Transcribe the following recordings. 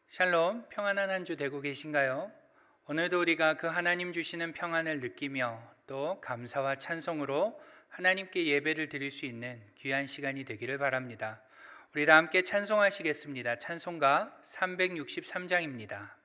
샬롬, 평안한 한 주 되고 계신가요? 오늘도 우리가 그 하나님 주시는 평안을 느끼며 또 감사와 찬송으로 하나님께 예배를 드릴 수 있는 귀한 시간이 되기를 바랍니다. 우리 다 함께 찬송하시겠습니다. 찬송가 363장입니다.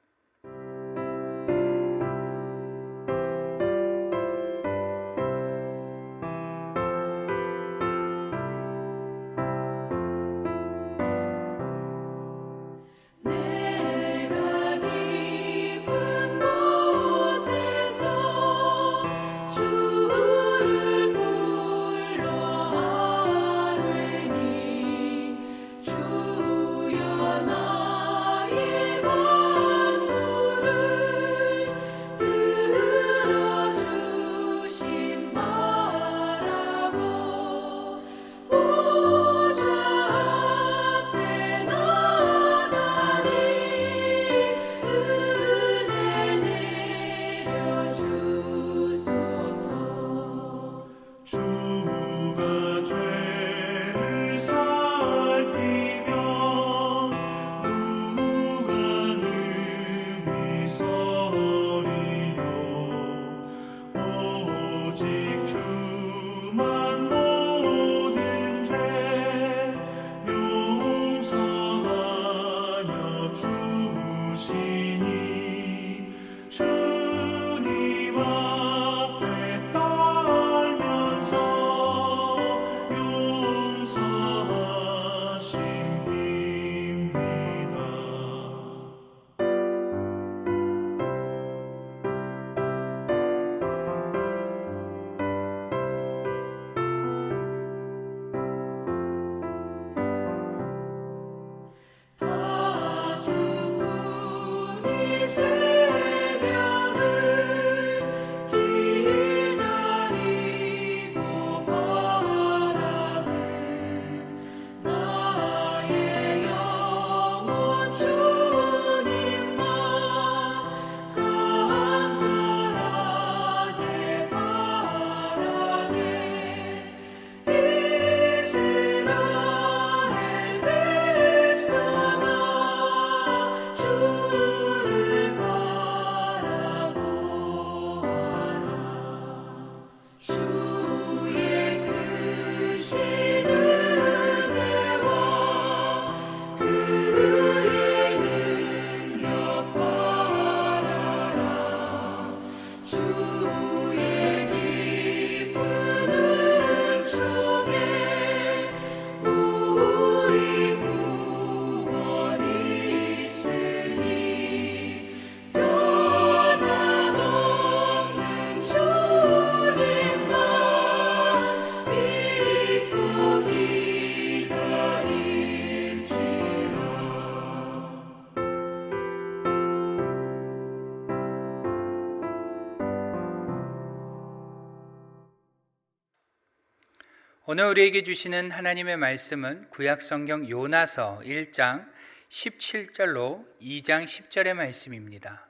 오늘 우리에게 주시는 하나님의 말씀은 구약성경 요나서 1장 17절로 2장 10절의 말씀입니다.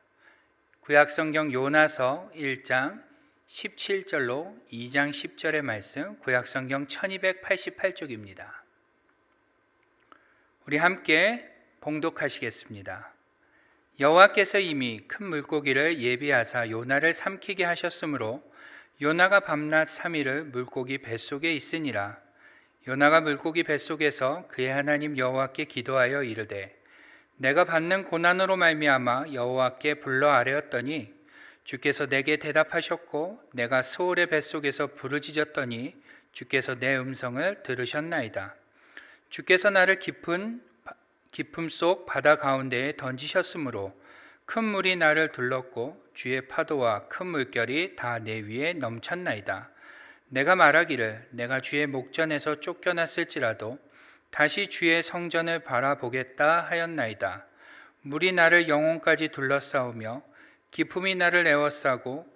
구약성경 요나서 1장 17절로 2장 10절의 말씀, 구약성경 1288쪽입니다. 우리 함께 봉독하시겠습니다. 여호와께서 이미 큰 물고기를 예비하사 요나를 삼키게 하셨으므로 요나가 밤낮 3일을 물고기 뱃속에 있으니라. 요나가 물고기 뱃속에서 그의 하나님 여호와께 기도하여 이르되 내가 받는 고난으로 말미암아 여호와께 불러 아뢰었더니 주께서 내게 대답하셨고 내가 스올의 뱃속에서 부르짖었더니 주께서 내 음성을 들으셨나이다. 주께서 나를 깊음 속 바다 가운데에 던지셨으므로 큰 물이 나를 둘렀고 주의 파도와 큰 물결이 다 내 위에 넘쳤나이다. 내가 말하기를 내가 주의 목전에서 쫓겨났을지라도 다시 주의 성전을 바라보겠다 하였나이다. 물이 나를 영혼까지 둘러싸우며 기품이 나를 에워싸고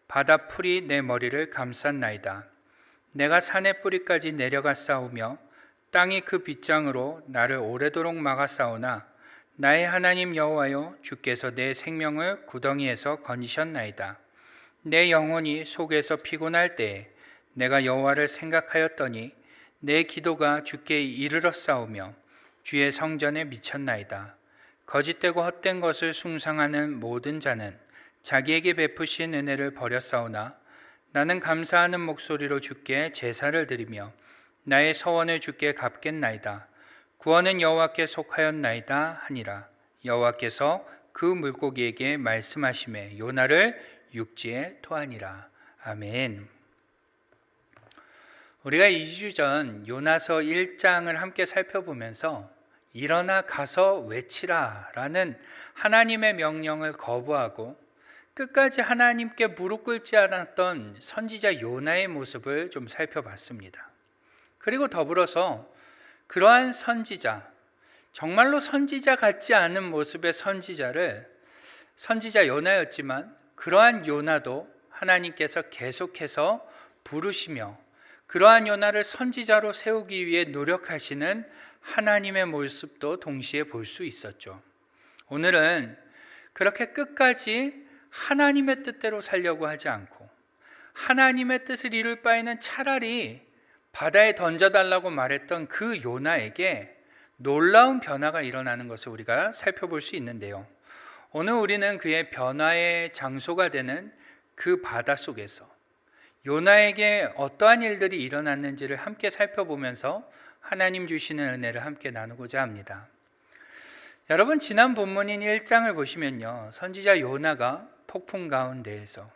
바다 풀이 내 머리를 감쌌나이다. 내가 산의 뿌리까지 내려가 싸우며 땅이 그 빗장으로 나를 오래도록 막아 싸우나 나의 하나님 여호와여 주께서 내 생명을 구덩이에서 건지셨나이다. 내 영혼이 속에서 피곤할 때에 내가 여호와를 생각하였더니 내 기도가 주께 이르렀사오며 주의 성전에 미쳤나이다. 거짓되고 헛된 것을 숭상하는 모든 자는 자기에게 베푸신 은혜를 버렸사오나 나는 감사하는 목소리로 주께 제사를 드리며 나의 서원을 주께 갚겠나이다. 구원은 여호와께 속하였나이다 하니라. 여호와께서 그 물고기에게 말씀하시매 요나를 육지에 토하니라. 아멘. 우리가 2주 전 요나서 1장을 함께 살펴보면서 일어나 가서 외치라 라는 하나님의 명령을 거부하고 끝까지 하나님께 무릎 꿇지 않았던 선지자 요나의 모습을 좀 살펴봤습니다. 그리고 더불어서 그러한 선지자, 정말로 선지자 같지 않은 모습의 선지자 요나였지만 그러한 요나도 하나님께서 계속해서 부르시며 그러한 요나를 선지자로 세우기 위해 노력하시는 하나님의 모습도 동시에 볼 수 있었죠. 오늘은 그렇게 끝까지 하나님의 뜻대로 살려고 하지 않고 하나님의 뜻을 이룰 바에는 차라리 바다에 던져달라고 말했던 그 요나에게 놀라운 변화가 일어나는 것을 우리가 살펴볼 수 있는데요. 오늘 우리는 그의 변화의 장소가 되는 그 바다 속에서 요나에게 어떠한 일들이 일어났는지를 함께 살펴보면서 하나님 주시는 은혜를 함께 나누고자 합니다. 여러분, 지난 본문인 1장을 보시면요, 선지자 요나가 폭풍 가운데에서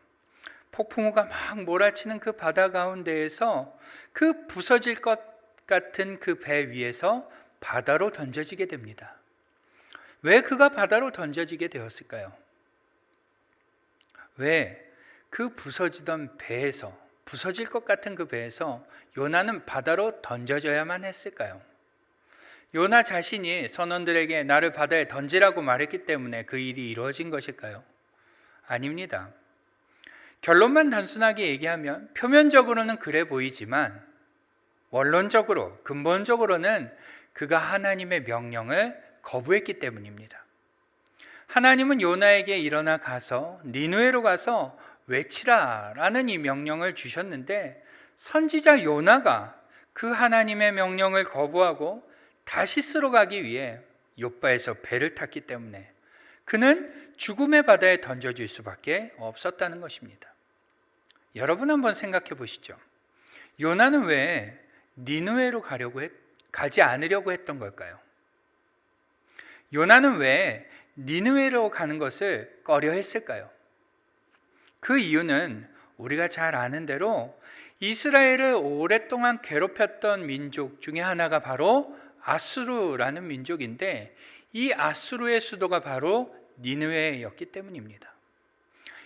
폭풍우가 막 몰아치는 그 바다 가운데에서 그 부서질 것 같은 그 배 위에서 바다로 던져지게 됩니다. 왜 그가 바다로 던져지게 되었을까요? 왜 그 부서지던 배에서, 부서질 것 같은 그 배에서 요나는 바다로 던져져야만 했을까요? 요나 자신이 선원들에게 나를 바다에 던지라고 말했기 때문에 그 일이 이루어진 것일까요? 아닙니다. 결론만 단순하게 얘기하면 표면적으로는 그래 보이지만 원론적으로, 근본적으로는 그가 하나님의 명령을 거부했기 때문입니다. 하나님은 요나에게 일어나 가서 니느웨로 가서 외치라 라는 이 명령을 주셨는데 선지자 요나가 그 하나님의 명령을 거부하고 다시스로 가기 위해 욥바에서 배를 탔기 때문에 그는 죽음의 바다에 던져질 수밖에 없었다는 것입니다. 여러분 한번 생각해 보시죠. 요나는 왜 니느웨로 가지 않으려고 했던 걸까요? 요나는 왜 니느웨로 가는 것을 꺼려 했을까요? 그 이유는 우리가 잘 아는 대로 이스라엘을 오랫동안 괴롭혔던 민족 중에 하나가 바로 아수르라는 민족인데 이 아수르의 수도가 바로 니느웨였기 때문입니다.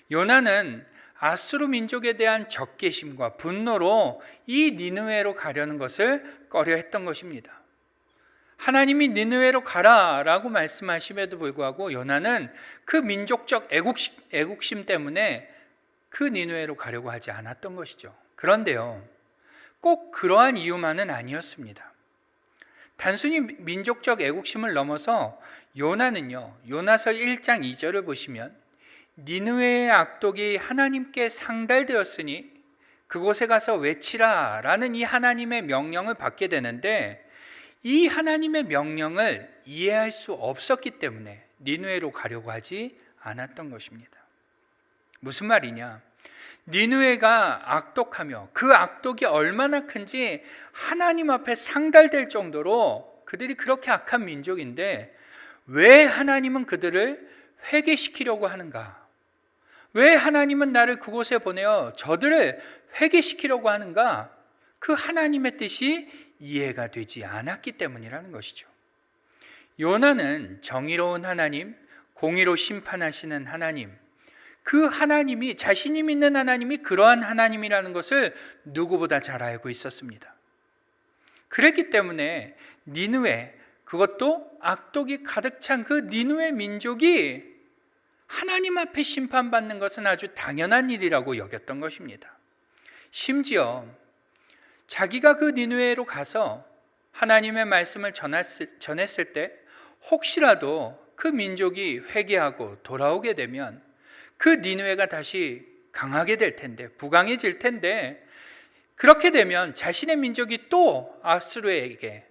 요나는 아수르 민족에 대한 적개심과 분노로 이 니느웨로 가려는 것을 꺼려했던 것입니다. 하나님이 니느웨로 가라라고 말씀하심에도 불구하고 요나는 그 민족적 애국심 때문에 그 니느웨로 가려고 하지 않았던 것이죠. 그런데요, 꼭 그러한 이유만은 아니었습니다. 단순히 민족적 애국심을 넘어서 요나는요, 요나서 1장 2절을 보시면 니느웨의 악독이 하나님께 상달되었으니 그곳에 가서 외치라 라는 이 하나님의 명령을 받게 되는데 이 하나님의 명령을 이해할 수 없었기 때문에 니느웨로 가려고 하지 않았던 것입니다. 무슨 말이냐? 니느웨가 악독하며 그 악독이 얼마나 큰지 하나님 앞에 상달될 정도로 그들이 그렇게 악한 민족인데 왜 하나님은 그들을 회개시키려고 하는가? 왜 하나님은 나를 그곳에 보내어 저들을 회개시키려고 하는가? 그 하나님의 뜻이 이해가 되지 않았기 때문이라는 것이죠. 요나는 정의로운 하나님, 공의로 심판하시는 하나님, 그 하나님이, 자신이 믿는 하나님이 그러한 하나님이라는 것을 누구보다 잘 알고 있었습니다. 그랬기 때문에 니느웨, 그것도 악독이 가득 찬 그 니느웨 민족이 하나님 앞에 심판받는 것은 아주 당연한 일이라고 여겼던 것입니다. 심지어 자기가 그 니느웨로 가서 하나님의 말씀을 전했을 때 혹시라도 그 민족이 회개하고 돌아오게 되면 그 니느웨가 다시 강하게 될 텐데, 부강해질 텐데, 그렇게 되면 자신의 민족이 또 아수르에게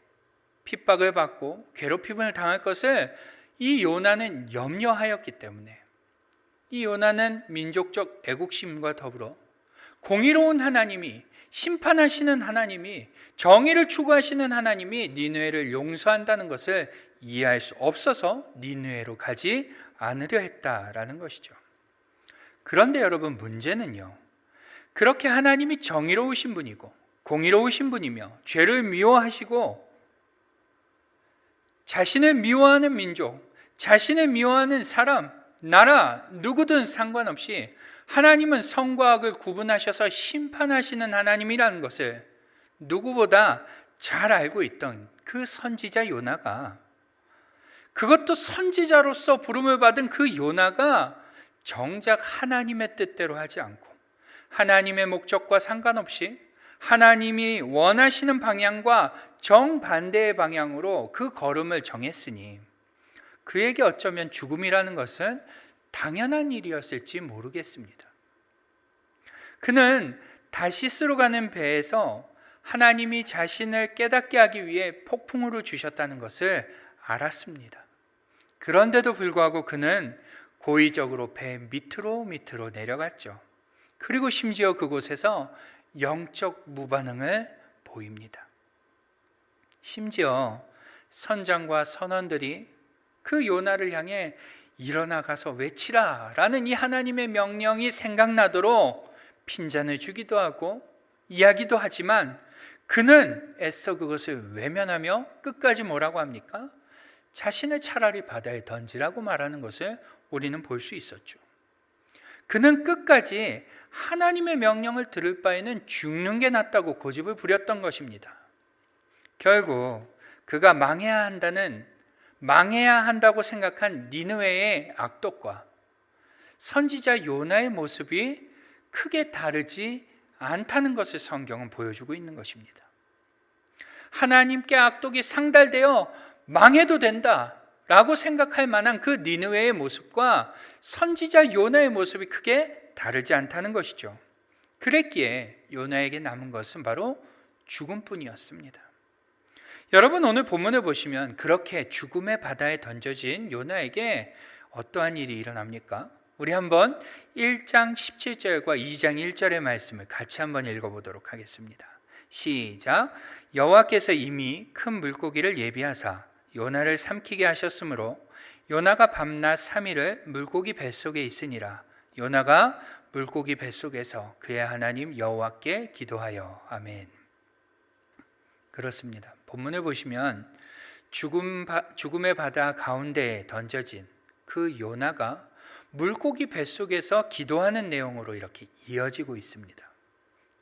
핍박을 받고 괴롭힘을 당할 것을 이 요나는 염려하였기 때문에, 이 요나는 민족적 애국심과 더불어 공의로운 하나님이, 심판하시는 하나님이, 정의를 추구하시는 하나님이 니느웨를 용서한다는 것을 이해할 수 없어서 니느웨로 가지 않으려 했다라는 것이죠. 그런데 여러분, 문제는요, 그렇게 하나님이 정의로우신 분이고 공의로우신 분이며 죄를 미워하시고 자신을 미워하는 민족, 자신을 미워하는 사람, 나라, 누구든 상관없이 하나님은 선과 악을 구분하셔서 심판하시는 하나님이라는 것을 누구보다 잘 알고 있던 그 선지자 요나가, 그것도 선지자로서 부름을 받은 그 요나가 정작 하나님의 뜻대로 하지 않고 하나님의 목적과 상관없이 하나님이 원하시는 방향과 정반대의 방향으로 그 걸음을 정했으니 그에게 어쩌면 죽음이라는 것은 당연한 일이었을지 모르겠습니다. 그는 다시스로 가는 배에서 하나님이 자신을 깨닫게 하기 위해 폭풍우를 주셨다는 것을 알았습니다. 그런데도 불구하고 그는 고의적으로 배 밑으로 내려갔죠. 그리고 심지어 그곳에서 영적 무반응을 보입니다. 심지어 선장과 선원들이 그 요나를 향해 일어나 가서 외치라 라는 이 하나님의 명령이 생각나도록 핀잔을 주기도 하고 이야기도 하지만 그는 애써 그것을 외면하며 끝까지 뭐라고 합니까? 자신을 차라리 바다에 던지라고 말하는 것을 우리는 볼 수 있었죠. 그는 끝까지 하나님의 명령을 들을 바에는 죽는 게 낫다고 고집을 부렸던 것입니다. 결국 그가 망해야 한다고 생각한 니느웨의 악독과 선지자 요나의 모습이 크게 다르지 않다는 것을 성경은 보여주고 있는 것입니다. 하나님께 악독이 상달되어 망해도 된다 라고 생각할 만한 그 니느웨의 모습과 선지자 요나의 모습이 크게 다르지 않다는 것이죠. 그랬기에 요나에게 남은 것은 바로 죽음뿐이었습니다. 여러분, 오늘 본문을 보시면 그렇게 죽음의 바다에 던져진 요나에게 어떠한 일이 일어납니까? 우리 한번 1장 17절과 2장 1절의 말씀을 같이 한번 읽어보도록 하겠습니다. 시작. 여호와께서 이미 큰 물고기를 예비하사 요나를 삼키게 하셨으므로 요나가 밤낮 3일을 물고기 뱃속에 있으니라. 요나가 물고기 뱃속에서 그의 하나님 여호와께 기도하여. 아멘. 그렇습니다. 본문을 보시면 죽음의 바다 가운데에 던져진 그 요나가 물고기 뱃속에서 기도하는 내용으로 이렇게 이어지고 있습니다.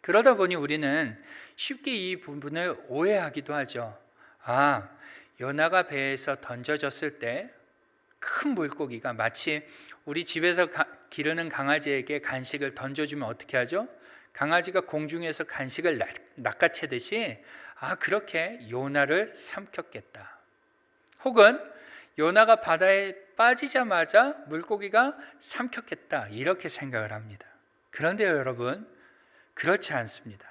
그러다 보니 우리는 쉽게 이 부분을 오해하기도 하죠. 요나가 배에서 던져졌을 때 큰 물고기가 마치 우리 집에서 기르는 강아지에게 간식을 던져주면 어떻게 하죠? 강아지가 공중에서 간식을 낚아채듯이 그렇게 요나를 삼켰겠다. 혹은 요나가 바다에 빠지자마자 물고기가 삼켰겠다, 이렇게 생각을 합니다. 그런데 여러분, 그렇지 않습니다.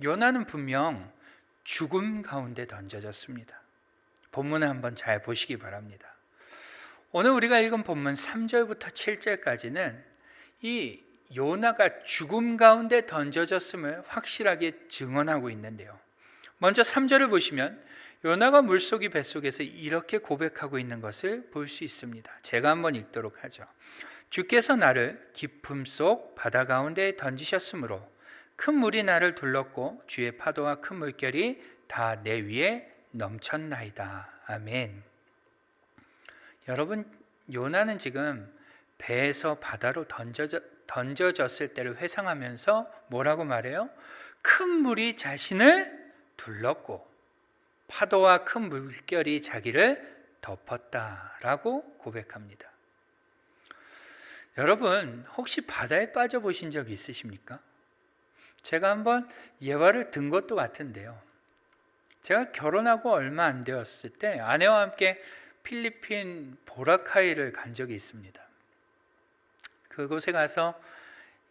요나는 분명 죽음 가운데 던져졌습니다. 본문을 한번 잘 보시기 바랍니다. 오늘 우리가 읽은 본문 3절부터 7절까지는 이 요나가 죽음 가운데 던져졌음을 확실하게 증언하고 있는데요. 먼저 3절을 보시면 요나가 물속이 뱃속에서 이렇게 고백하고 있는 것을 볼 수 있습니다. 제가 한번 읽도록 하죠. 주께서 나를 깊음 속 바다 가운데에 던지셨으므로 큰 물이 나를 둘렀고 주의 파도와 큰 물결이 다 내 위에 넘쳤나이다. 아멘. 여러분, 요나는 지금 배에서 바다로 던져졌을 때를 회상하면서 뭐라고 말해요? 큰 물이 자신을 둘렀고 파도와 큰 물결이 자기를 덮었다라고 고백합니다. 여러분, 혹시 바다에 빠져보신 적 있으십니까? 제가 한번 예화를 든 것도 같은데요. 제가 결혼하고 얼마 안 되었을 때 아내와 함께 필리핀 보라카이를 간 적이 있습니다. 그곳에 가서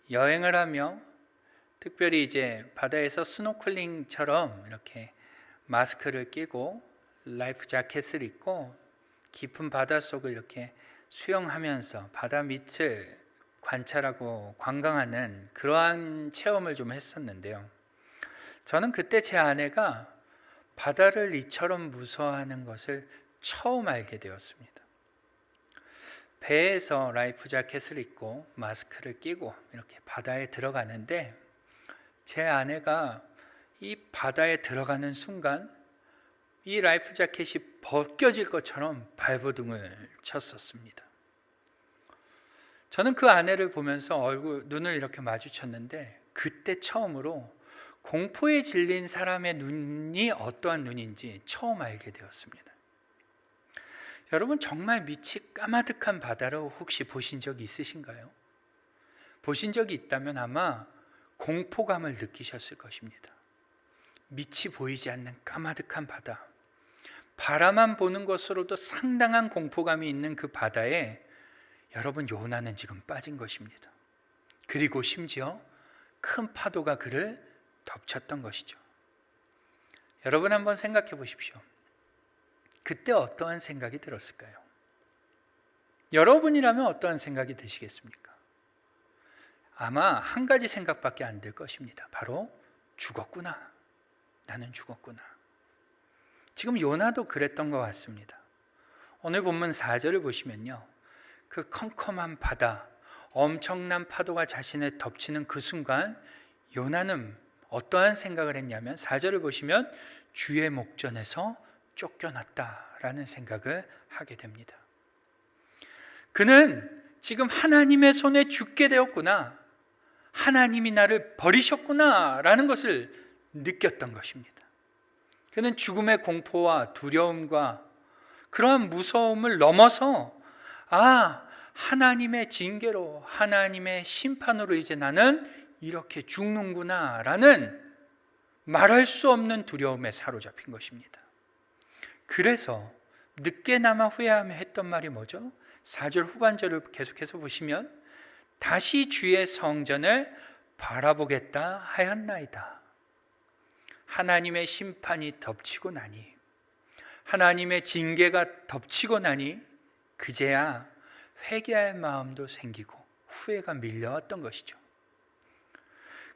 여행을 하며 특별히 이제 바다에서 스노클링처럼 이렇게 마스크를 끼고 라이프 자켓을 입고 깊은 바닷속을 이렇게 수영하면서 바다 밑을 관찰하고 관광하는 그러한 체험을 좀 했었는데요. 저는 그때 제 아내가 바다를 이처럼 무서워하는 것을 처음 알게 되었습니다. 배에서 라이프 자켓을 입고 마스크를 끼고 이렇게 바다에 들어가는데 제 아내가 이 바다에 들어가는 순간 이 라이프 자켓이 벗겨질 것처럼 발버둥을 쳤었습니다. 저는 그 아내를 보면서 눈을 이렇게 마주쳤는데 그때 처음으로 공포에 질린 사람의 눈이 어떠한 눈인지 처음 알게 되었습니다. 여러분, 정말 밑이 까마득한 바다를 혹시 보신 적이 있으신가요? 보신 적이 있다면 아마 공포감을 느끼셨을 것입니다. 밑이 보이지 않는 까마득한 바다, 바라만 보는 것으로도 상당한 공포감이 있는 그 바다에 여러분, 요나는 지금 빠진 것입니다. 그리고 심지어 큰 파도가 그를 덮쳤던 것이죠. 여러분, 한번 생각해 보십시오. 그때 어떠한 생각이 들었을까요? 여러분이라면 어떠한 생각이 드시겠습니까? 아마 한 가지 생각밖에 안 들 것입니다. 바로 죽었구나. 나는 죽었구나. 지금 요나도 그랬던 것 같습니다. 오늘 본문 4절을 보시면요, 그 컴컴한 바다, 엄청난 파도가 자신을 덮치는 그 순간 요나는 어떠한 생각을 했냐면 4절을 보시면 주의 목전에서 쫓겨났다라는 생각을 하게 됩니다. 그는 지금 하나님의 손에 죽게 되었구나, 하나님이 나를 버리셨구나 라는 것을 느꼈던 것입니다. 그는 죽음의 공포와 두려움과 그러한 무서움을 넘어서 하나님의 징계로, 하나님의 심판으로 이제 나는 이렇게 죽는구나 라는 말할 수 없는 두려움에 사로잡힌 것입니다. 그래서 늦게나마 후회하며 했던 말이 뭐죠? 4절 후반절을 계속해서 보시면 다시 주의 성전을 바라보겠다 하였나이다. 하나님의 심판이 덮치고 나니, 하나님의 징계가 덮치고 나니 그제야 회개할 마음도 생기고 후회가 밀려왔던 것이죠.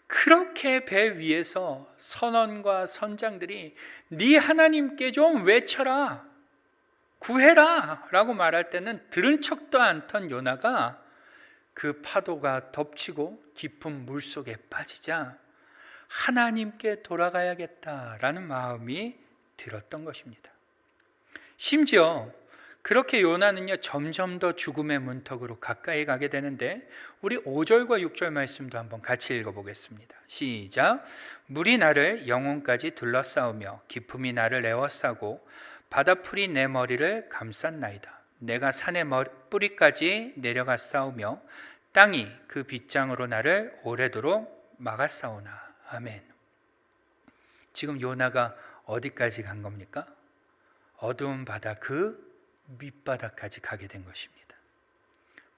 그렇게 배 위에서 선원과 선장들이 네 하나님께 좀 외쳐라, 구해라 라고 말할 때는 들은 척도 않던 요나가 그 파도가 덮치고 깊은 물속에 빠지자 하나님께 돌아가야겠다라는 마음이 들었던 것입니다. 심지어 그렇게 요나는요, 점점 더 죽음의 문턱으로 가까이 가게 되는데 우리 5절과 6절 말씀도 한번 같이 읽어보겠습니다. 시작. 물이 나를 영혼까지 둘러싸우며 기품이 나를 에워싸고 바다풀이 내 머리를 감쌌나이다. 내가 산의 뿌리까지 내려가 싸우며 땅이 그 빗장으로 나를 오래도록 막았사오나. 아멘. 지금 요나가 어디까지 간 겁니까? 어두운 바다 그 밑바닥까지 가게 된 것입니다.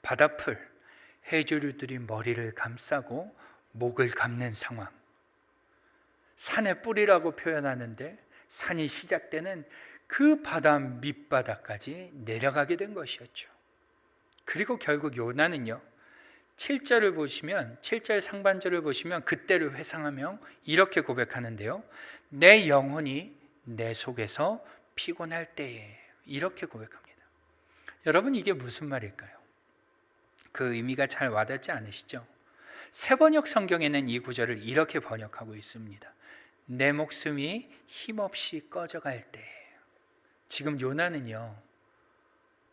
바다풀, 해조류들이 머리를 감싸고 목을 감는 상황. 산의 뿌리라고 표현하는데 산이 시작되는 그 바다 밑바닥까지 내려가게 된 것이었죠. 그리고 결국 요나는요, 7절을 보시면, 7절 상반절을 보시면 그때를 회상하며 이렇게 고백하는데요, 내 영혼이 내 속에서 피곤할 때에, 이렇게 고백합니다. 여러분, 이게 무슨 말일까요? 그 의미가 잘 와닿지 않으시죠? 새번역 성경에는 이 구절을 이렇게 번역하고 있습니다. 내 목숨이 힘없이 꺼져갈 때. 지금 요나는요,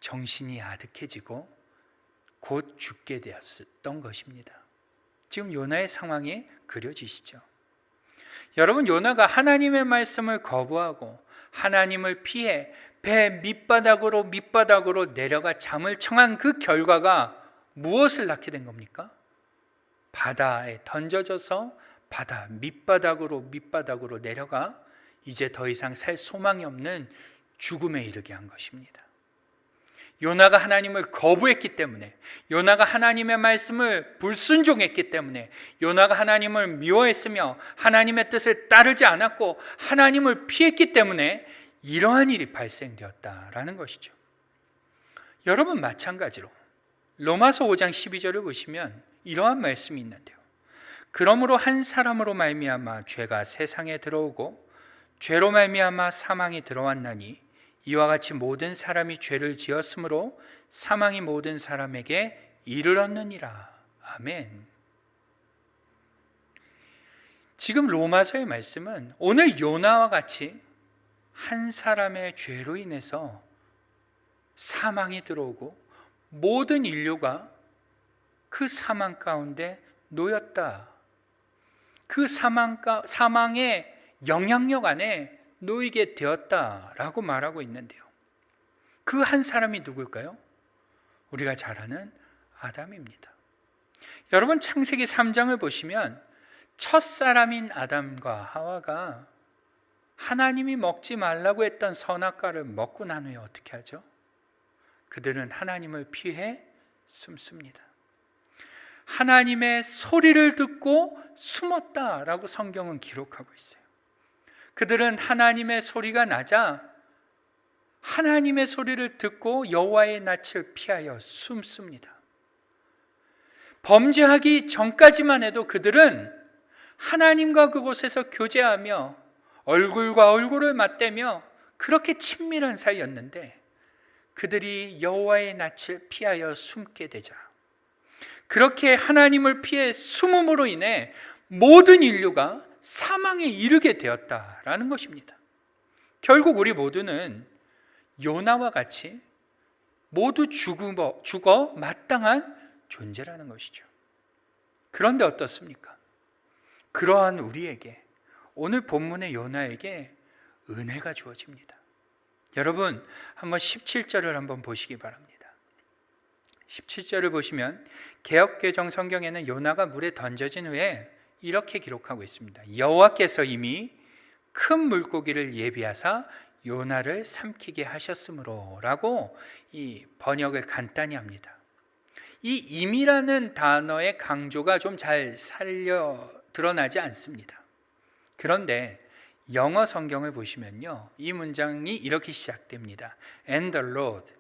정신이 아득해지고 곧 죽게 되었던 것입니다. 지금 요나의 상황이 그려지시죠? 여러분, 요나가 하나님의 말씀을 거부하고 하나님을 피해 배 밑바닥으로 내려가 잠을 청한 그 결과가 무엇을 낳게 된 겁니까? 바다에 던져져서 바다 밑바닥으로 내려가 이제 더 이상 살 소망이 없는 죽음에 이르게 한 것입니다. 요나가 하나님을 거부했기 때문에, 요나가 하나님의 말씀을 불순종했기 때문에, 요나가 하나님을 미워했으며 하나님의 뜻을 따르지 않았고 하나님을 피했기 때문에 이러한 일이 발생되었다라는 것이죠. 여러분 마찬가지로 로마서 5장 12절을 보시면 이러한 말씀이 있는데요. 그러므로 한 사람으로 말미암아 죄가 세상에 들어오고 죄로 말미암아 사망이 들어왔나니 이와 같이 모든 사람이 죄를 지었으므로 사망이 모든 사람에게 이르렀느니라. 아멘. 지금 로마서의 말씀은 오늘 요나와 같이 한 사람의 죄로 인해서 사망이 들어오고 모든 인류가 그 사망 가운데 놓였다. 그 사망의 영향력 안에 놓이게 되었다라고 말하고 있는데요. 그 한 사람이 누굴까요? 우리가 잘 아는 아담입니다. 여러분 창세기 3장을 보시면 첫사람인 아담과 하와가 하나님이 먹지 말라고 했던 선악과를 먹고 난 후에 어떻게 하죠? 그들은 하나님을 피해 숨습니다. 하나님의 소리를 듣고 숨었다라고 성경은 기록하고 있어요. 그들은 하나님의 소리가 나자 하나님의 소리를 듣고 여호와의 낯을 피하여 숨습니다. 범죄하기 전까지만 해도 그들은 하나님과 그곳에서 교제하며 얼굴과 얼굴을 맞대며 그렇게 친밀한 사이였는데 그들이 여호와의 낯을 피하여 숨게 되자 그렇게 하나님을 피해 숨음으로 인해 모든 인류가 사망에 이르게 되었다라는 것입니다. 결국 우리 모두는 요나와 같이 모두 죽어 마땅한 존재라는 것이죠. 그런데 어떻습니까? 그러한 우리에게 오늘 본문의 요나에게 은혜가 주어집니다. 여러분 한번 17절을 한번 보시기 바랍니다. 17절을 보시면 개역개정 성경에는 요나가 물에 던져진 후에 이렇게 기록하고 있습니다. 여호와께서 이미 큰 물고기를 예비하사 요나를 삼키게 하셨으므로 라고 이 번역을 간단히 합니다. 이 임이라는 단어의 강조가 좀 잘 드러나지 않습니다. 그런데 영어 성경을 보시면요, 이 문장이 이렇게 시작됩니다. And the Lord.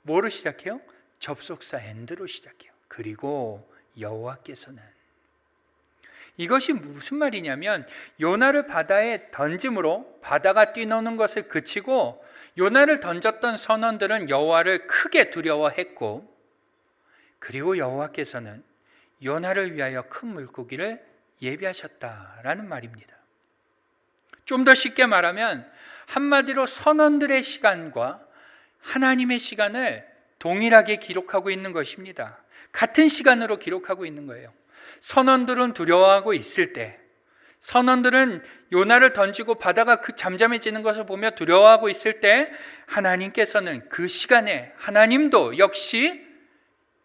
뭐로 시작해요? 접속사 and로 시작해요. 그리고 여호와께서는. 이것이 무슨 말이냐면 요나를 바다에 던짐으로 바다가 뛰노는 것을 그치고 요나를 던졌던 선원들은 여호와를 크게 두려워했고 그리고 여호와께서는 요나를 위하여 큰 물고기를 예비하셨다라는 말입니다. 좀 더 쉽게 말하면 한마디로 선원들의 시간과 하나님의 시간을 동일하게 기록하고 있는 것입니다. 같은 시간으로 기록하고 있는 거예요. 선원들은 두려워하고 있을 때, 선원들은 요나를 던지고 바다가 잠잠해지는 것을 보며 두려워하고 있을 때 하나님께서는 그 시간에 하나님도 역시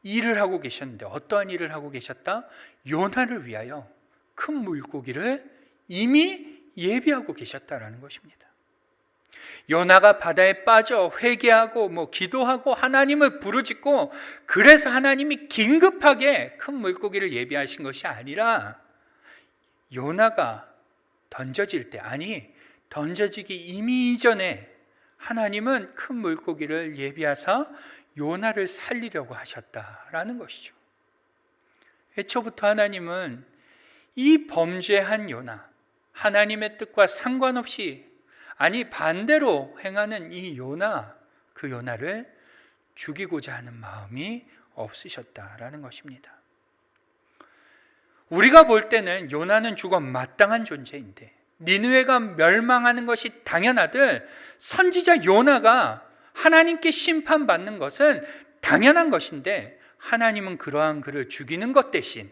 일을 하고 계셨는데 어떠한 일을 하고 계셨다? 요나를 위하여 큰 물고기를 이미 예비하고 계셨다라는 것입니다. 요나가 바다에 빠져 회개하고 기도하고 하나님을 부르짖고 그래서 하나님이 긴급하게 큰 물고기를 예비하신 것이 아니라 요나가 던져질 때, 던져지기 이미 이전에 하나님은 큰 물고기를 예비하사 요나를 살리려고 하셨다라는 것이죠. 애초부터 하나님은 이 범죄한 요나, 하나님의 뜻과 상관없이 반대로 행하는 이 요나, 그 요나를 죽이고자 하는 마음이 없으셨다라는 것입니다. 우리가 볼 때는 요나는 죽어 마땅한 존재인데 니느웨가 멸망하는 것이 당연하듯 선지자 요나가 하나님께 심판받는 것은 당연한 것인데 하나님은 그러한 그를 죽이는 것 대신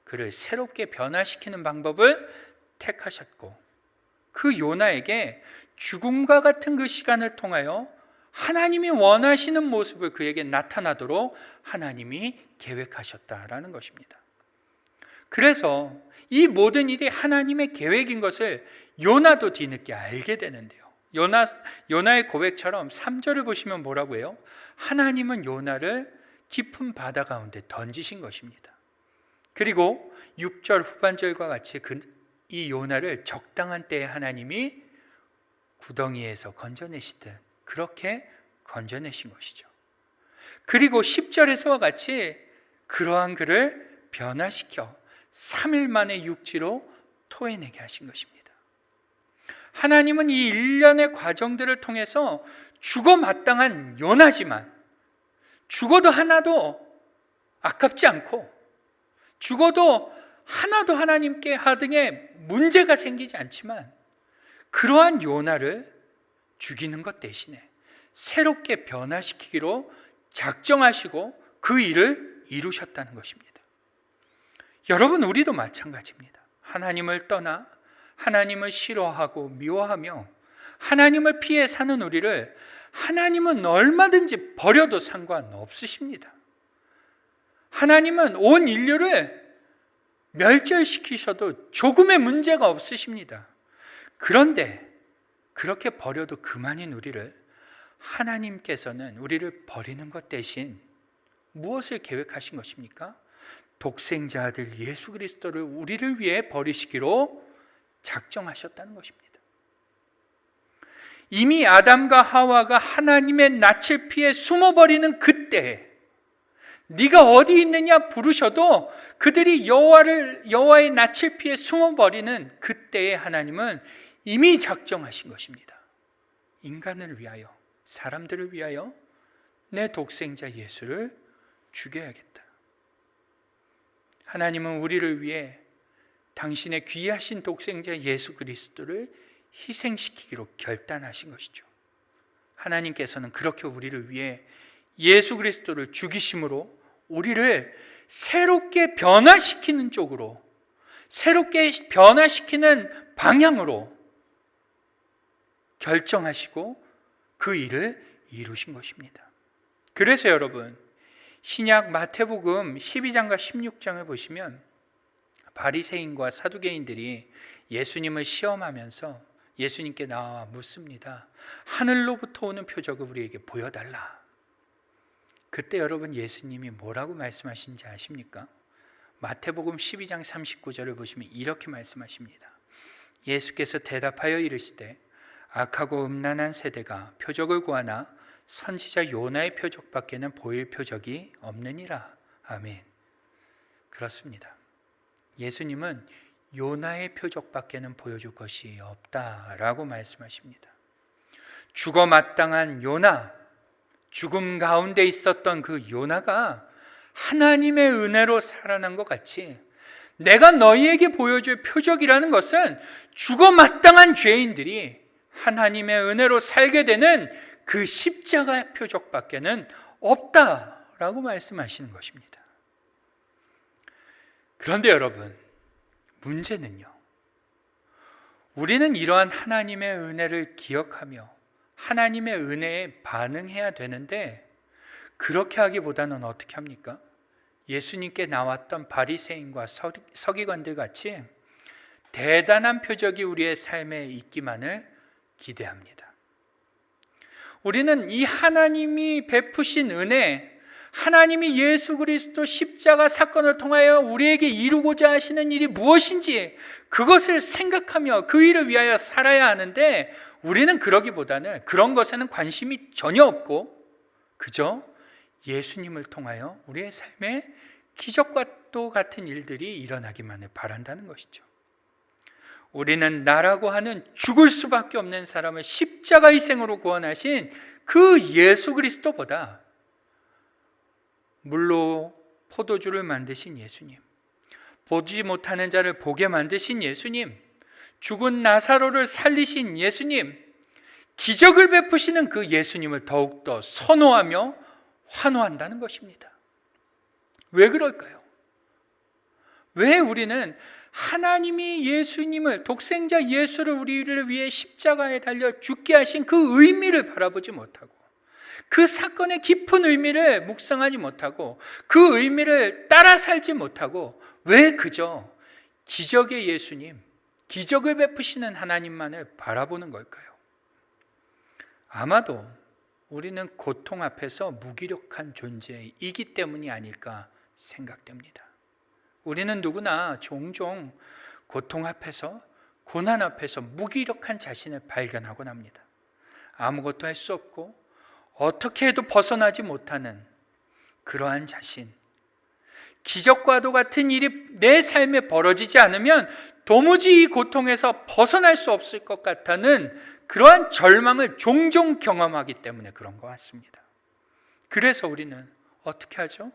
그를 새롭게 변화시키는 방법을 택하셨고 그 요나에게 죽음과 같은 그 시간을 통하여 하나님이 원하시는 모습을 그에게 나타나도록 하나님이 계획하셨다라는 것입니다. 그래서 이 모든 일이 하나님의 계획인 것을 요나도 뒤늦게 알게 되는데요. 요나의 고백처럼 3절을 보시면 뭐라고 해요? 하나님은 요나를 깊은 바다 가운데 던지신 것입니다. 그리고 6절 후반절과 같이 이 요나를 적당한 때에 하나님이 구덩이에서 건져내시듯 그렇게 건져내신 것이죠. 그리고 10절에서와 같이 그러한 그를 변화시켜 3일 만에 육지로 토해내게 하신 것입니다. 하나님은 이 일련의 과정들을 통해서 죽어 마땅한 요나지만 죽어도 하나도 아깝지 않고 죽어도 하나도 하나님께 하등의 문제가 생기지 않지만 그러한 요나를 죽이는 것 대신에 새롭게 변화시키기로 작정하시고 그 일을 이루셨다는 것입니다. 여러분, 우리도 마찬가지입니다. 하나님을 떠나 하나님을 싫어하고 미워하며 하나님을 피해 사는 우리를 하나님은 얼마든지 버려도 상관없으십니다. 하나님은 온 인류를 멸절시키셔도 조금의 문제가 없으십니다. 그런데 그렇게 버려도 그만인 우리를 하나님께서는 우리를 버리는 것 대신 무엇을 계획하신 것입니까? 독생자 아들 예수 그리스도를 우리를 위해 버리시기로 작정하셨다는 것입니다. 이미 아담과 하와가 하나님의 낯을 피해 숨어버리는 그때 네가 어디 있느냐 부르셔도 그들이 여호와의 낯을 피해 숨어버리는 그때에 하나님은 이미 작정하신 것입니다. 인간을 위하여, 사람들을 위하여 내 독생자 예수를 죽여야겠다. 하나님은 우리를 위해 당신의 귀하신 독생자 예수 그리스도를 희생시키기로 결단하신 것이죠. 하나님께서는 그렇게 우리를 위해 예수 그리스도를 죽이심으로 우리를 새롭게 변화시키는 쪽으로, 새롭게 변화시키는 방향으로 결정하시고 그 일을 이루신 것입니다. 그래서 여러분, 신약 마태복음 12장과 16장을 보시면 바리새인과 사두개인들이 예수님을 시험하면서 예수님께 나와 묻습니다. 하늘로부터 오는 표적을 우리에게 보여달라. 그때 여러분, 예수님이 뭐라고 말씀하신지 아십니까? 마태복음 12장 39절을 보시면 이렇게 말씀하십니다. 예수께서 대답하여 이르시되 악하고 음란한 세대가 표적을 구하나 선지자 요나의 표적밖에는 보일 표적이 없느니라. 아멘. 그렇습니다. 예수님은 요나의 표적밖에는 보여줄 것이 없다라고 말씀하십니다. 죽어 마땅한 요나, 죽음 가운데 있었던 그 요나가 하나님의 은혜로 살아난 것 같이 내가 너희에게 보여줄 표적이라는 것은 죽어 마땅한 죄인들이 하나님의 은혜로 살게 되는 그 십자가의 표적밖에는 없다라고 말씀하시는 것입니다. 그런데 여러분, 문제는요, 우리는 이러한 하나님의 은혜를 기억하며 하나님의 은혜에 반응해야 되는데 그렇게 하기보다는 어떻게 합니까? 예수님께 나왔던 바리새인과 서기관들 같이 대단한 표적이 우리의 삶에 있기만을 기대합니다. 우리는 이 하나님이 베푸신 은혜, 하나님이 예수 그리스도 십자가 사건을 통하여 우리에게 이루고자 하시는 일이 무엇인지 그것을 생각하며 그 일을 위하여 살아야 하는데 우리는 그러기보다는 그런 것에는 관심이 전혀 없고 그저 예수님을 통하여 우리의 삶에 기적과 또 같은 일들이 일어나기만을 바란다는 것이죠. 우리는 나라고 하는 죽을 수밖에 없는 사람을 십자가 희생으로 구원하신 그 예수 그리스도보다 물로 포도주를 만드신 예수님, 보지 못하는 자를 보게 만드신 예수님, 죽은 나사로를 살리신 예수님, 기적을 베푸시는 그 예수님을 더욱더 선호하며 환호한다는 것입니다. 왜 그럴까요? 왜 우리는 하나님이 예수님을, 독생자 예수를 우리를 위해 십자가에 달려 죽게 하신 그 의미를 바라보지 못하고 그 사건의 깊은 의미를 묵상하지 못하고 그 의미를 따라 살지 못하고 왜 그저 기적의 예수님, 기적을 베푸시는 하나님만을 바라보는 걸까요? 아마도 우리는 고통 앞에서 무기력한 존재이기 때문이 아닐까 생각됩니다. 우리는 누구나 종종 고통 앞에서, 고난 앞에서 무기력한 자신을 발견하곤 합니다. 아무것도 할 수 없고 어떻게 해도 벗어나지 못하는 그러한 자신, 기적과도 같은 일이 내 삶에 벌어지지 않으면 도무지 이 고통에서 벗어날 수 없을 것 같다는 그러한 절망을 종종 경험하기 때문에 그런 것 같습니다. 그래서 우리는 어떻게 하죠?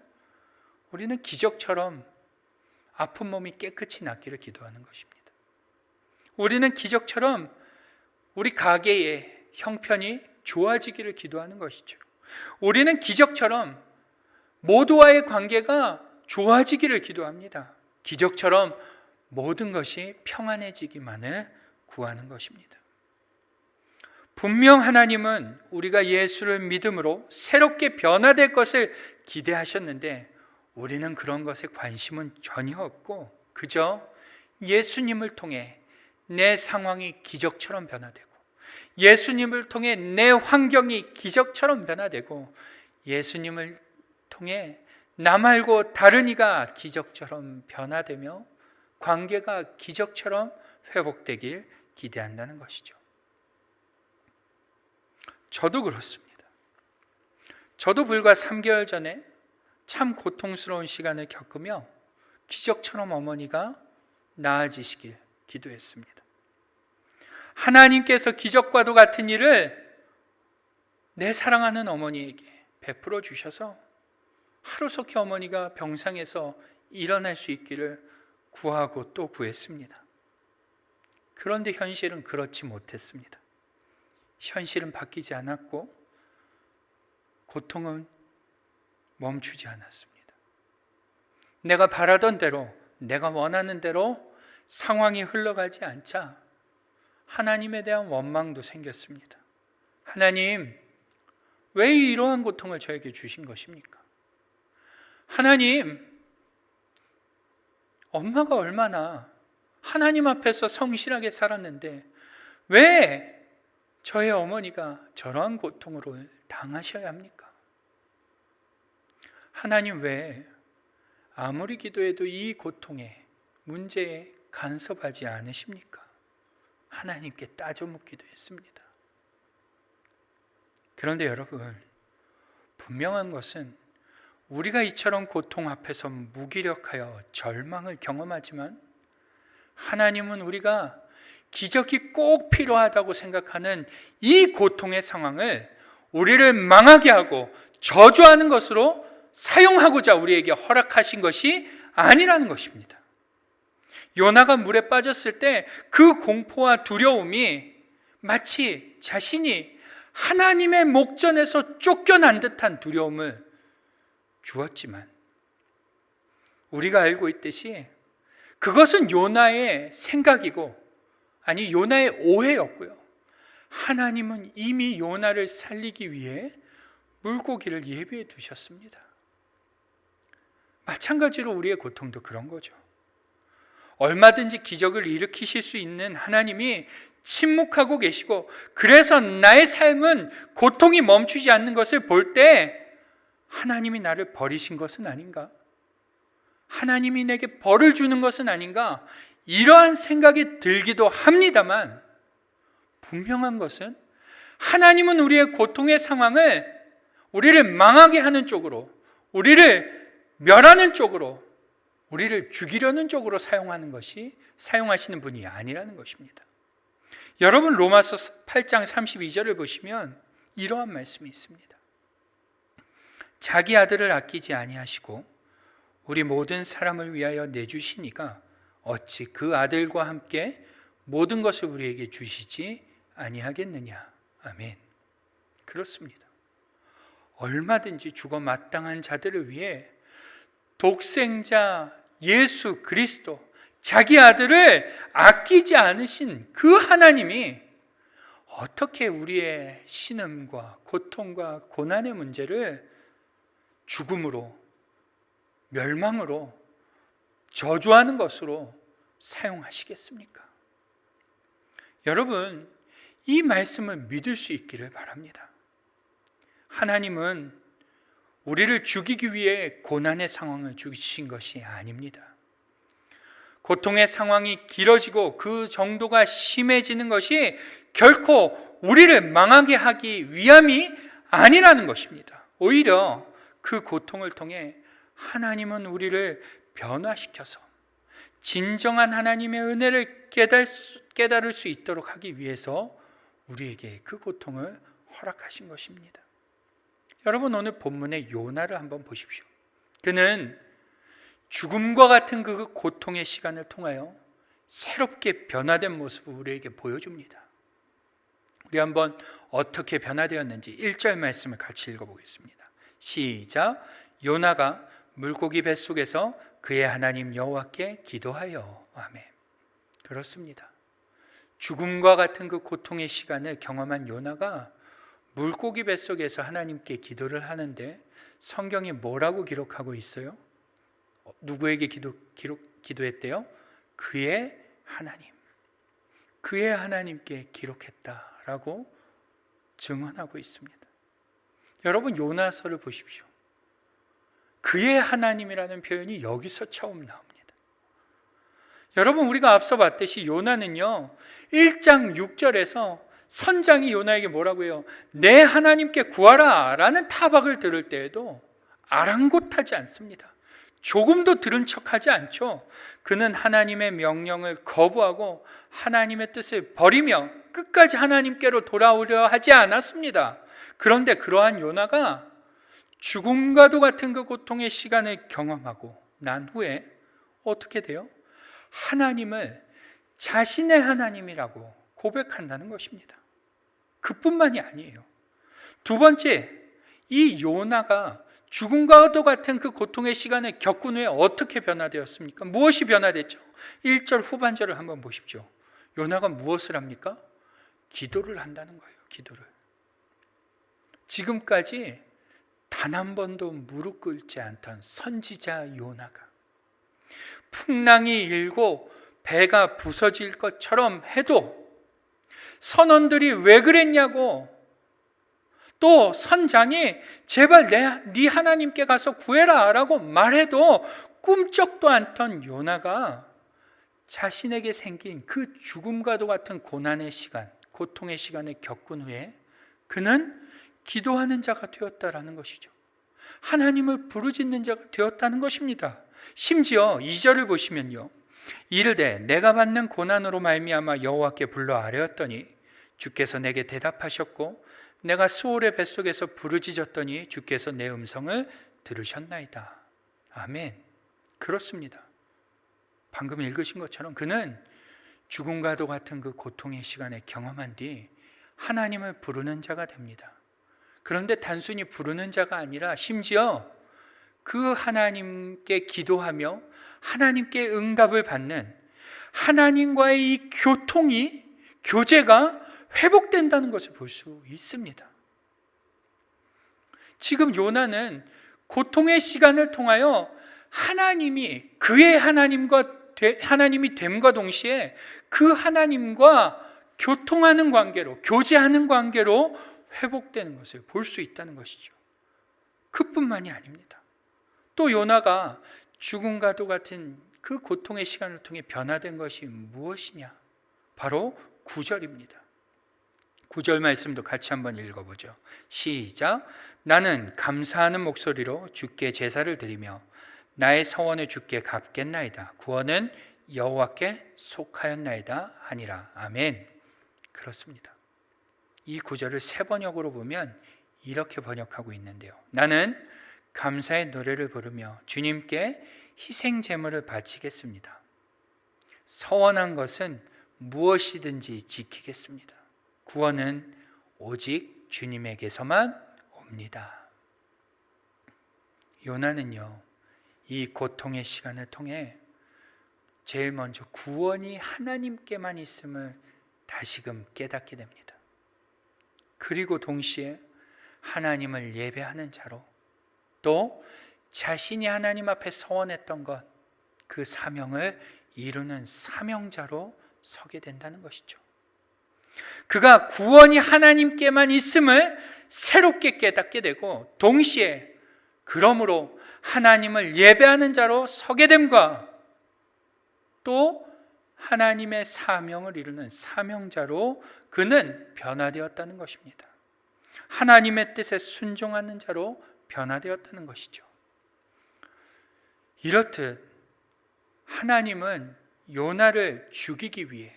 우리는 기적처럼 아픈 몸이 깨끗이 낫기를 기도하는 것입니다. 우리는 기적처럼 우리 가게의 형편이 좋아지기를 기도하는 것이죠. 우리는 기적처럼 모두와의 관계가 좋아지기를 기도합니다. 기적처럼 모든 것이 평안해지기만을 구하는 것입니다. 분명 하나님은 우리가 예수를 믿음으로 새롭게 변화될 것을 기대하셨는데 우리는 그런 것에 관심은 전혀 없고 그저 예수님을 통해 내 상황이 기적처럼 변화되고 예수님을 통해 내 환경이 기적처럼 변화되고 예수님을 통해 나 말고 다른 이가 기적처럼 변화되며 관계가 기적처럼 회복되길 기대한다는 것이죠. 저도 그렇습니다. 저도 불과 3개월 전에 참 고통스러운 시간을 겪으며 기적처럼 어머니가 나아지시길 기도했습니다. 하나님께서 기적과도 같은 일을 내 사랑하는 어머니에게 베풀어 주셔서 하루속히 어머니가 병상에서 일어날 수 있기를 구하고 또 구했습니다. 그런데 현실은 그렇지 못했습니다. 현실은 바뀌지 않았고 고통은 멈추지 않았습니다. 내가 바라던 대로, 내가 원하는 대로 상황이 흘러가지 않자 하나님에 대한 원망도 생겼습니다. 하나님, 왜 이러한 고통을 저에게 주신 것입니까? 하나님, 엄마가 얼마나 하나님 앞에서 성실하게 살았는데 왜 저의 어머니가 저러한 고통으로 당하셔야 합니까? 하나님, 왜 아무리 기도해도 이 고통에, 문제에 간섭하지 않으십니까? 하나님께 따져 묻기도 했습니다. 그런데 여러분, 분명한 것은 우리가 이처럼 고통 앞에서 무기력하여 절망을 경험하지만 하나님은 우리가 기적이 꼭 필요하다고 생각하는 이 고통의 상황을 우리를 망하게 하고 저주하는 것으로 사용하고자 우리에게 허락하신 것이 아니라는 것입니다. 요나가 물에 빠졌을 때 그 공포와 두려움이 마치 자신이 하나님의 목전에서 쫓겨난 듯한 두려움을 주었지만 우리가 알고 있듯이 그것은 요나의 생각이고 아니 요나의 오해였고요. 하나님은 이미 요나를 살리기 위해 물고기를 예비해 두셨습니다. 마찬가지로 우리의 고통도 그런 거죠. 얼마든지 기적을 일으키실 수 있는 하나님이 침묵하고 계시고 그래서 나의 삶은 고통이 멈추지 않는 것을 볼 때 하나님이 나를 버리신 것은 아닌가? 하나님이 내게 벌을 주는 것은 아닌가? 이러한 생각이 들기도 합니다만 분명한 것은 하나님은 우리의 고통의 상황을 우리를 망하게 하는 쪽으로, 우리를 멸하는 쪽으로, 우리를 죽이려는 쪽으로 사용하시는 분이 아니라는 것입니다. 여러분 로마서 8장 32절을 보시면 이러한 말씀이 있습니다. 자기 아들을 아끼지 아니하시고 우리 모든 사람을 위하여 내주시니까 어찌 그 아들과 함께 모든 것을 우리에게 주시지 아니하겠느냐. 아멘. 그렇습니다. 얼마든지 죽어 마땅한 자들을 위해 독생자 예수 그리스도 자기 아들을 아끼지 않으신 그 하나님이 어떻게 우리의 신음과 고통과 고난의 문제를 죽음으로, 멸망으로, 저주하는 것으로 사용하시겠습니까? 여러분, 이 말씀을 믿을 수 있기를 바랍니다. 하나님은 우리를 죽이기 위해 고난의 상황을 주신 것이 아닙니다. 고통의 상황이 길어지고 그 정도가 심해지는 것이 결코 우리를 망하게 하기 위함이 아니라는 것입니다. 오히려 그 고통을 통해 하나님은 우리를 변화시켜서 진정한 하나님의 은혜를 깨달을 수 있도록 하기 위해서 우리에게 그 고통을 허락하신 것입니다. 여러분, 오늘 본문의 요나를 한번 보십시오. 그는 죽음과 같은 그 고통의 시간을 통하여 새롭게 변화된 모습을 우리에게 보여줍니다. 우리 한번 어떻게 변화되었는지 1절 말씀을 같이 읽어보겠습니다. 시작. 요나가 물고기 뱃속에서 그의 하나님 여호와께 기도하여. 아멘. 그렇습니다. 죽음과 같은 그 고통의 시간을 경험한 요나가 물고기 뱃속에서 하나님께 기도를 하는데 성경이 뭐라고 기록하고 있어요? 누구에게 기도했대요? 그의 하나님. 그의 하나님께 기록했다라고 증언하고 있습니다. 여러분, 요나서를 보십시오. 그의 하나님이라는 표현이 여기서 처음 나옵니다. 여러분, 우리가 앞서 봤듯이 요나는요 1장 6절에서 선장이 요나에게 뭐라고 해요? 내 하나님께 구하라 라는 타박을 들을 때에도 아랑곳하지 않습니다. 조금도 들은 척하지 않죠. 그는 하나님의 명령을 거부하고 하나님의 뜻을 버리며 끝까지 하나님께로 돌아오려 하지 않았습니다. 그런데 그러한 요나가 죽음과도 같은 그 고통의 시간을 경험하고 난 후에 어떻게 돼요? 하나님을 자신의 하나님이라고 고백한다는 것입니다. 그뿐만이 아니에요. 두 번째, 이 요나가 죽음과도 같은 그 고통의 시간을 겪은 후에 어떻게 변화되었습니까? 무엇이 변화됐죠? 1절 후반절을 한번 보십시오. 요나가 무엇을 합니까? 기도를 한다는 거예요. 기도를. 지금까지 단 한 번도 무릎 꿇지 않던 선지자 요나가 풍랑이 일고 배가 부서질 것처럼 해도 선원들이 왜 그랬냐고, 또 선장이 제발 네 하나님께 가서 구해라 라고 말해도 꿈쩍도 않던 요나가 자신에게 생긴 그 죽음과도 같은 고난의 시간, 고통의 시간을 겪은 후에 그는 기도하는 자가 되었다라는 것이죠. 하나님을 부르짖는 자가 되었다는 것입니다. 심지어 2절을 보시면요, 이르되 내가 받는 고난으로 말미암아 여호와께 불러 아뢰었더니 주께서 내게 대답하셨고 내가 수올의 뱃속에서 부르짖었더니 주께서 내 음성을 들으셨나이다. 아멘. 그렇습니다. 방금 읽으신 것처럼 그는 죽음과도 같은 그 고통의 시간에 경험한 뒤 하나님을 부르는 자가 됩니다. 그런데 단순히 부르는 자가 아니라 심지어 그 하나님께 기도하며 하나님께 응답을 받는 하나님과의 이 교제가 회복된다는 것을 볼 수 있습니다. 지금 요나는 고통의 시간을 통하여 하나님이 그의 하나님이 됨과 동시에 그 하나님과 교통하는 관계로, 교제하는 관계로 회복되는 것을 볼 수 있다는 것이죠. 그뿐만이 아닙니다. 또 요나가 죽음과도 같은 그 고통의 시간을 통해 변화된 것이 무엇이냐? 바로 9절입니다. 9절 말씀도 같이 한번 읽어보죠. 시작. 나는 감사하는 목소리로 주께 제사를 드리며 나의 서원을 주께 갚겠나이다. 구원은 여호와께 속하였나이다 하니라. 아멘. 그렇습니다. 이 구절을 새 번역으로 보면 이렇게 번역하고 있는데요. 나는 감사의 노래를 부르며 주님께 희생 제물을 바치겠습니다. 서원한 것은 무엇이든지 지키겠습니다. 구원은 오직 주님에게서만 옵니다. 요나는요, 이 고통의 시간을 통해 제일 먼저 구원이 하나님께만 있음을 다시금 깨닫게 됩니다. 그리고 동시에 하나님을 예배하는 자로, 또 자신이 하나님 앞에 서원했던 것, 그 사명을 이루는 사명자로 서게 된다는 것이죠. 그가 구원이 하나님께만 있음을 새롭게 깨닫게 되고, 동시에 그러므로 하나님을 예배하는 자로 서게 됨과 또 하나님의 사명을 이루는 사명자로 그는 변화되었다는 것입니다. 하나님의 뜻에 순종하는 자로 변화되었다는 것이죠. 이렇듯 하나님은 요나를 죽이기 위해,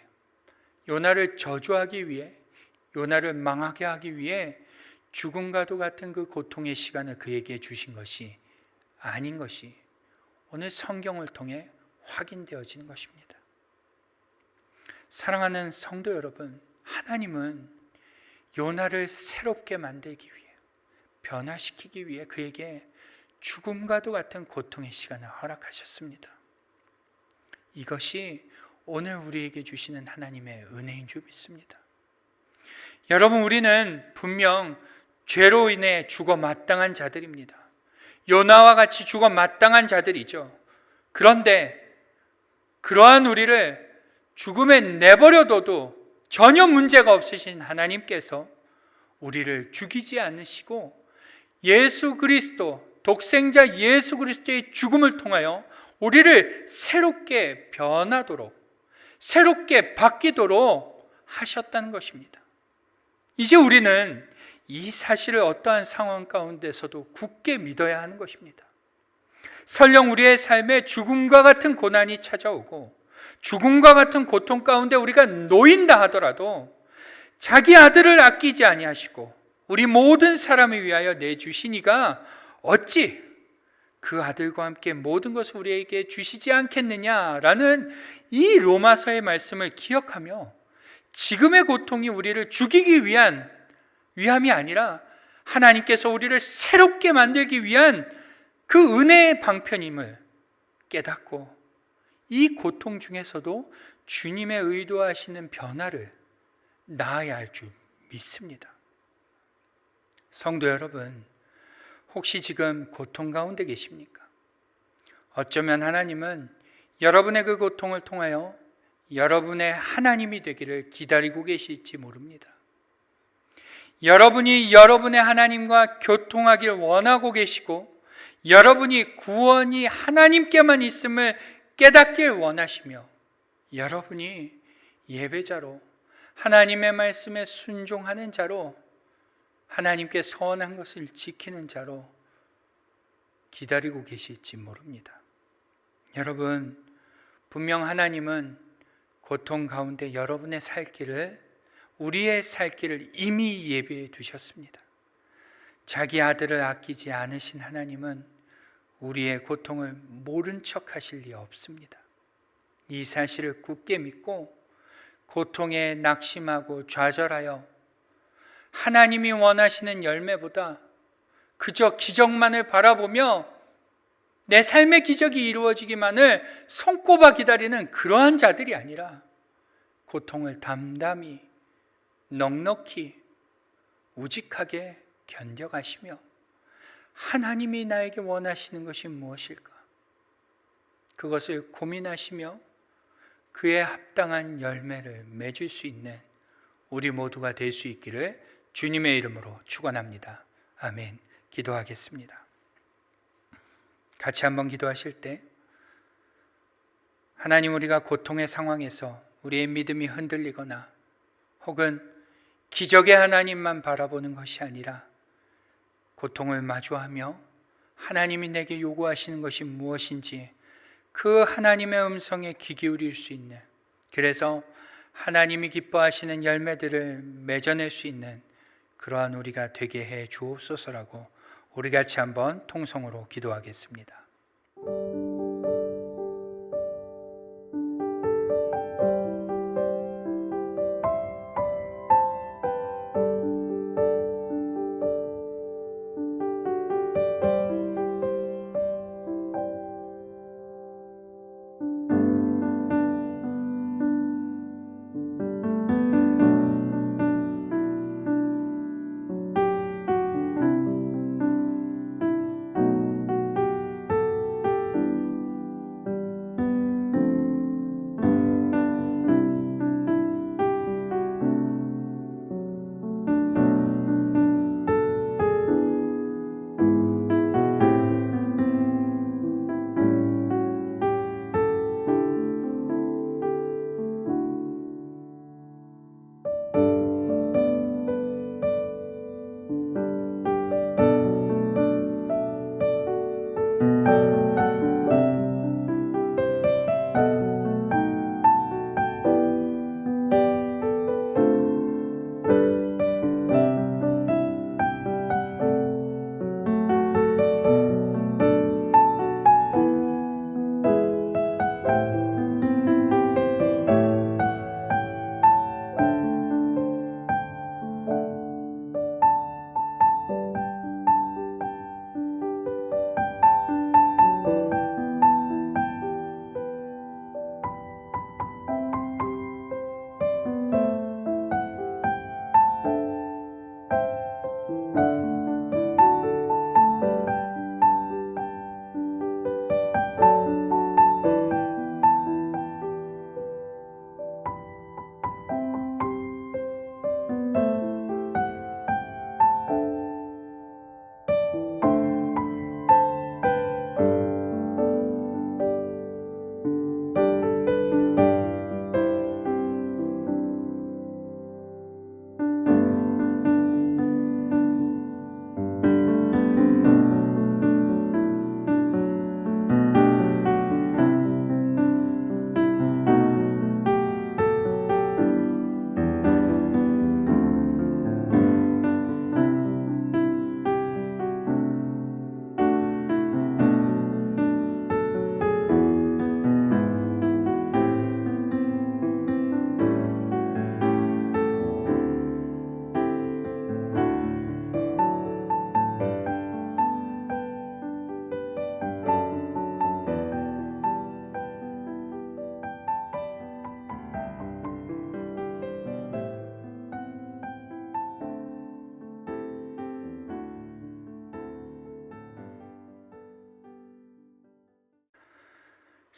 요나를 저주하기 위해, 요나를 망하게 하기 위해 죽음과도 같은 그 고통의 시간을 그에게 주신 것이 아닌 것이 오늘 성경을 통해 확인되어지는 것입니다. 사랑하는 성도 여러분, 하나님은 요나를 새롭게 만들기 위해, 변화시키기 위해 그에게 죽음과도 같은 고통의 시간을 허락하셨습니다. 이것이 오늘 우리에게 주시는 하나님의 은혜인 줄 믿습니다. 여러분, 우리는 분명 죄로 인해 죽어 마땅한 자들입니다. 요나와 같이 죽어 마땅한 자들이죠. 그런데 그러한 우리를 죽음에 내버려둬도 전혀 문제가 없으신 하나님께서 우리를 죽이지 않으시고 예수 그리스도, 독생자 예수 그리스도의 죽음을 통하여 우리를 새롭게 변하도록, 새롭게 바뀌도록 하셨다는 것입니다. 이제 우리는 이 사실을 어떠한 상황 가운데서도 굳게 믿어야 하는 것입니다. 설령 우리의 삶에 죽음과 같은 고난이 찾아오고 죽음과 같은 고통 가운데 우리가 놓인다 하더라도 자기 아들을 아끼지 아니하시고 우리 모든 사람을 위하여 내주시니가 어찌 그 아들과 함께 모든 것을 우리에게 주시지 않겠느냐라는 이 로마서의 말씀을 기억하며 지금의 고통이 우리를 죽이기 위함이 아니라 하나님께서 우리를 새롭게 만들기 위한 그 은혜의 방편임을 깨닫고 이 고통 중에서도 주님의 의도하시는 변화를 나아야 할 줄 믿습니다. 성도 여러분, 혹시 지금 고통 가운데 계십니까? 어쩌면 하나님은 여러분의 그 고통을 통하여 여러분의 하나님이 되기를 기다리고 계실지 모릅니다. 여러분이 여러분의 하나님과 교통하기를 원하고 계시고 여러분이 구원이 하나님께만 있음을 깨닫길 원하시며 여러분이 예배자로 하나님의 말씀에 순종하는 자로 하나님께 선한 것을 지키는 자로 기다리고 계실지 모릅니다. 여러분, 분명 하나님은 고통 가운데 여러분의 살 길을, 우리의 살 길을 이미 예비해 두셨습니다. 자기 아들을 아끼지 않으신 하나님은 우리의 고통을 모른 척 하실 리 없습니다. 이 사실을 굳게 믿고 고통에 낙심하고 좌절하여 하나님이 원하시는 열매보다 그저 기적만을 바라보며 내 삶의 기적이 이루어지기만을 손꼽아 기다리는 그러한 자들이 아니라 고통을 담담히 넉넉히 우직하게 견뎌가시며 하나님이 나에게 원하시는 것이 무엇일까? 그것을 고민하시며 그에 합당한 열매를 맺을 수 있는 우리 모두가 될 수 있기를 주님의 이름으로 축원합니다. 아멘. 기도하겠습니다. 같이 한번 기도하실 때 하나님, 우리가 고통의 상황에서 우리의 믿음이 흔들리거나 혹은 기적의 하나님만 바라보는 것이 아니라 고통을 마주하며 하나님이 내게 요구하시는 것이 무엇인지 그 하나님의 음성에 귀 기울일 수 있는, 그래서 하나님이 기뻐하시는 열매들을 맺어낼 수 있는 그러한 우리가 되게 해 주옵소서라고 우리 같이 한번 통성으로 기도하겠습니다.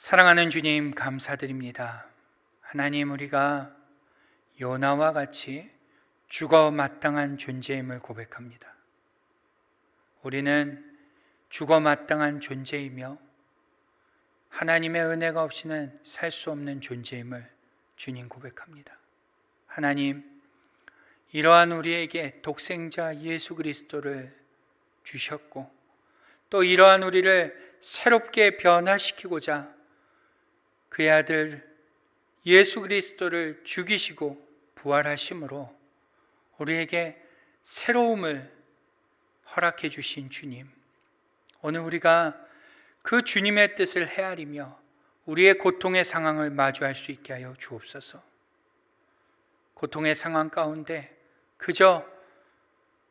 사랑하는 주님, 감사드립니다. 하나님, 우리가 요나와 같이 죽어 마땅한 존재임을 고백합니다. 우리는 죽어 마땅한 존재이며 하나님의 은혜가 없이는 살 수 없는 존재임을 주님 고백합니다. 하나님, 이러한 우리에게 독생자 예수 그리스도를 주셨고 또 이러한 우리를 새롭게 변화시키고자 그의 아들 예수 그리스도를 죽이시고 부활하심으로 우리에게 새로움을 허락해 주신 주님, 오늘 우리가 그 주님의 뜻을 헤아리며 우리의 고통의 상황을 마주할 수 있게 하여 주옵소서. 고통의 상황 가운데 그저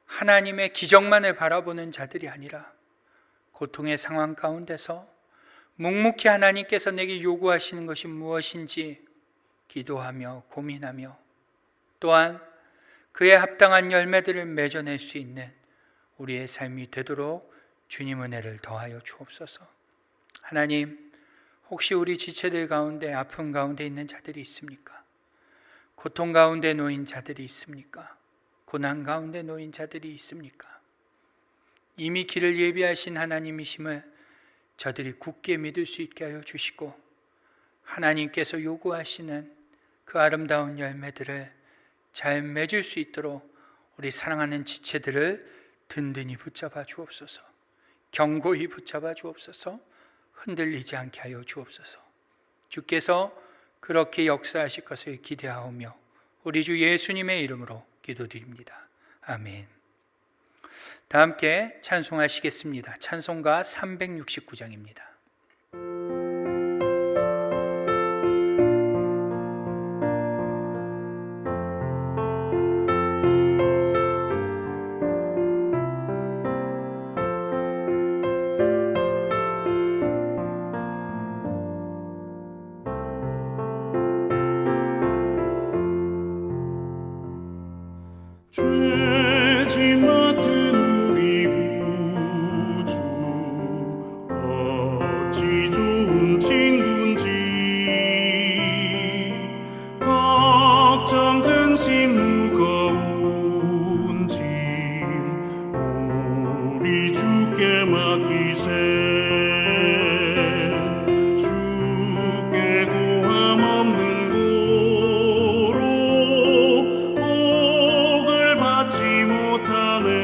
하나님의 기적만을 바라보는 자들이 아니라 고통의 상황 가운데서 묵묵히 하나님께서 내게 요구하시는 것이 무엇인지 기도하며 고민하며 또한 그에 합당한 열매들을 맺어낼 수 있는 우리의 삶이 되도록 주님 은혜를 더하여 주옵소서. 하나님, 혹시 우리 지체들 가운데 아픔 가운데 있는 자들이 있습니까? 고통 가운데 놓인 자들이 있습니까? 고난 가운데 놓인 자들이 있습니까? 이미 길을 예비하신 하나님이심을 저들이 굳게 믿을 수 있게 하여 주시고 하나님께서 요구하시는 그 아름다운 열매들을 잘 맺을 수 있도록 우리 사랑하는 지체들을 든든히 붙잡아 주옵소서. 견고히 붙잡아 주옵소서. 흔들리지 않게 하여 주옵소서. 주께서 그렇게 역사하실 것을 기대하오며 우리 주 예수님의 이름으로 기도드립니다. 아멘. 다 함께 찬송하시겠습니다. 찬송가 369장입니다. 죄지 맡은 우리 구주 어찌 좋은 친구인지 걱정 근심 무거운 짐 우리 주께 맡기세. 주께 고함 없는 고로 복을 받지 못하네.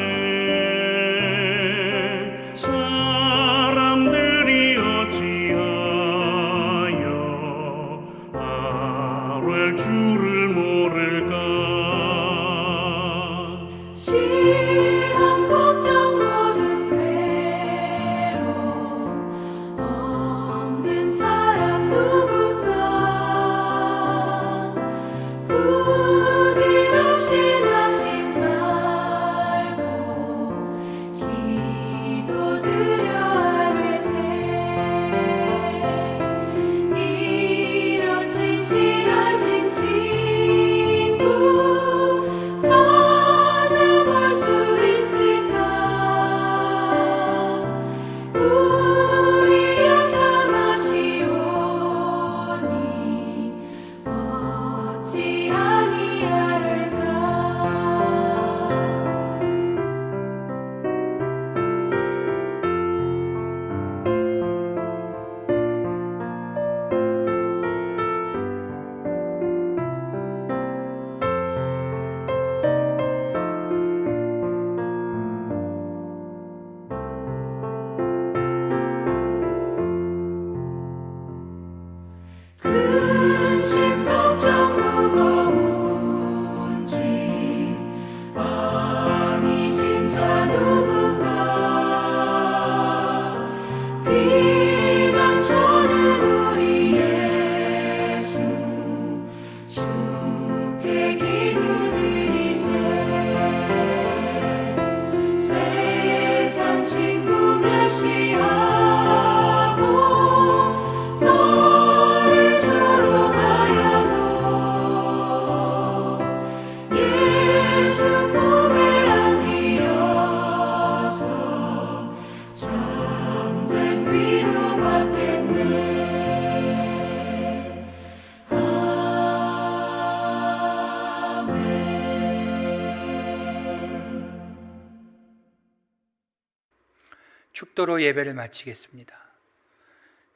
축도로 예배를 마치겠습니다.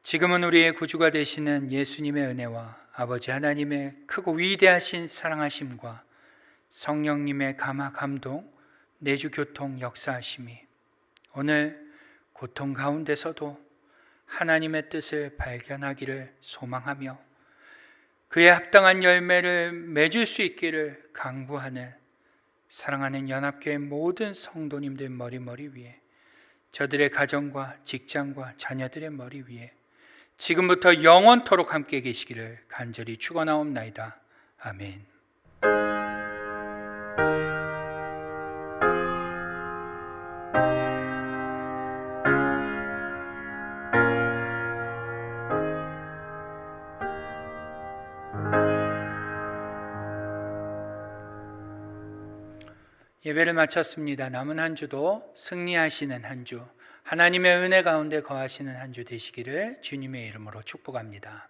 지금은 우리의 구주가 되시는 예수님의 은혜와 아버지 하나님의 크고 위대하신 사랑하심과 성령님의 감화 감동, 내주 교통 역사하심이 오늘 고통 가운데서도 하나님의 뜻을 발견하기를 소망하며 그에 합당한 열매를 맺을 수 있기를 강구하는 사랑하는 연합교회 모든 성도님들 머리 위에, 저들의 가정과 직장과 자녀들의 머리 위에 지금부터 영원토록 함께 계시기를 간절히 축원하옵나이다. 아멘. 예배를 마쳤습니다. 남은 한 주도 승리하시는 한 주, 하나님의 은혜 가운데 거하시는 한 주 되시기를 주님의 이름으로 축복합니다.